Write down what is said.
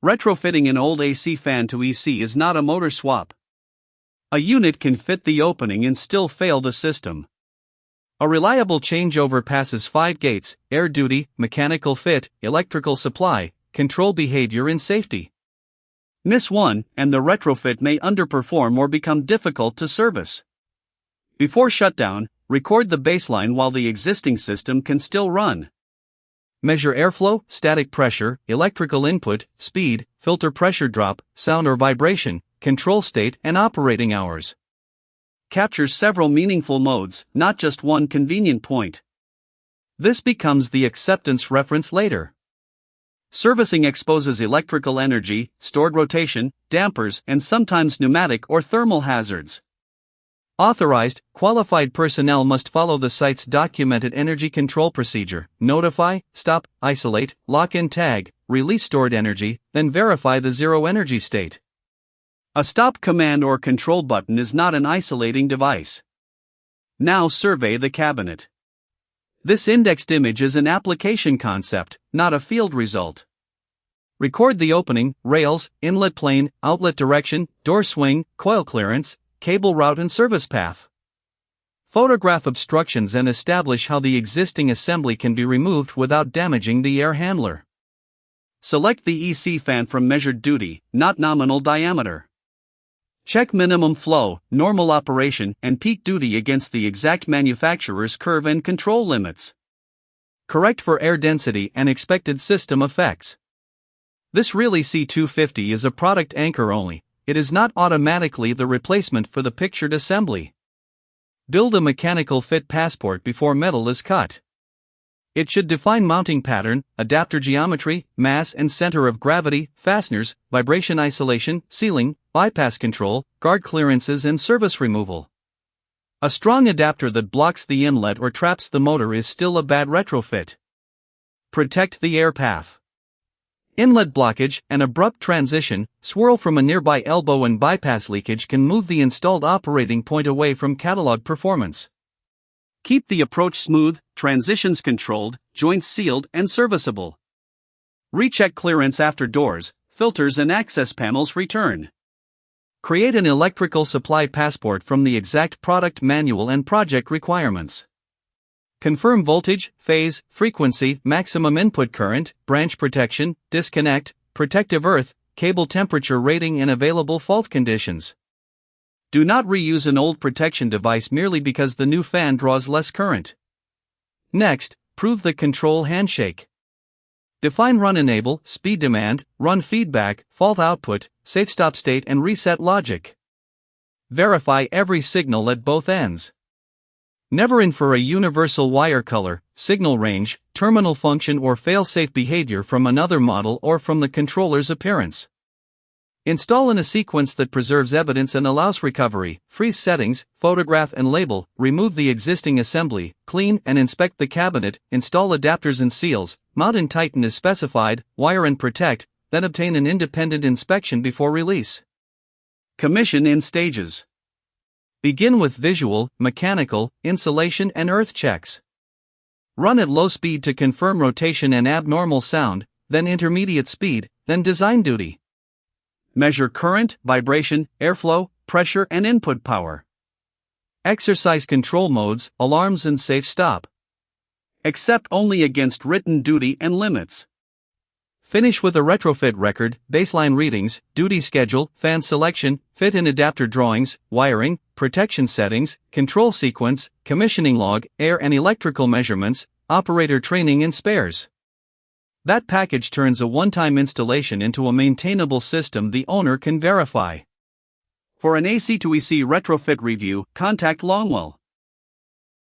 Retrofitting an old AC fan to EC is not a motor swap. A unit can fit the opening and still fail the system. A reliable changeover passes 5 gates: air duty, mechanical fit, electrical supply, control behavior and safety. Miss one, and the retrofit may underperform or become difficult to service. Before shutdown, record the baseline while the existing system can still run. Measure airflow, static pressure, electrical input, speed, filter pressure drop, sound or vibration, control state, and operating hours. Capture several meaningful modes, not just one convenient point. This becomes the acceptance reference later. Servicing exposes electrical energy, stored rotation, dampers, and sometimes pneumatic or thermal hazards. Authorized, qualified personnel must follow the site's documented energy control procedure: notify, stop, isolate, lock and tag, release stored energy, then verify the zero energy state. A stop command or control button is not an isolating device. Now survey the cabinet. This indexed image is an application concept, not a field result. Record the opening, rails, inlet plane, outlet direction, door swing, coil clearance, cable route and service path. Photograph obstructions and establish how the existing assembly can be removed without damaging the air handler. Select the EC fan from measured duty, not nominal diameter. Check minimum flow, normal operation, and peak duty against the exact manufacturer's curve and control limits. Correct for air density and expected system effects. This really C250 is a product anchor only. It is not automatically the replacement for the pictured assembly. Build a mechanical fit passport before metal is cut. It should define mounting pattern, adapter geometry, mass and center of gravity, fasteners, vibration isolation, sealing, bypass control, guard clearances and service removal. A strong adapter that blocks the inlet or traps the motor is still a bad retrofit. Protect the air path. Inlet blockage, an abrupt transition, swirl from a nearby elbow and bypass leakage can move the installed operating point away from catalog performance. Keep the approach smooth, transitions controlled, joints sealed and serviceable. Recheck clearance after doors, filters and access panels return. Create an electrical supply passport from the exact product manual and project requirements. Confirm voltage, phase, frequency, maximum input current, branch protection, disconnect, protective earth, cable temperature rating and available fault conditions. Do not reuse an old protection device merely because the new fan draws less current. Next, prove the control handshake. Define run enable, speed demand, run feedback, fault output, safe stop state and reset logic. Verify every signal at both ends. Never infer a universal wire color, signal range, terminal function or fail-safe behavior from another model or from the controller's appearance. Install in a sequence that preserves evidence and allows recovery. Freeze settings, photograph and label, remove the existing assembly, clean and inspect the cabinet, install adapters and seals, mount and tighten as specified, wire and protect, then obtain an independent inspection before release. Commission in stages. Begin with visual, mechanical, insulation and earth checks. Run at low speed to confirm rotation and abnormal sound, then intermediate speed, then design duty. Measure current, vibration, airflow, pressure and input power. Exercise control modes, alarms and safe stop. Except only against written duty and limits. Finish with a retrofit record, baseline readings, duty schedule, fan selection, fit and adapter drawings, wiring, protection settings, control sequence, commissioning log, air and electrical measurements, operator training and spares. That package turns a one-time installation into a maintainable system the owner can verify. For an AC to EC retrofit review, contact Longwell.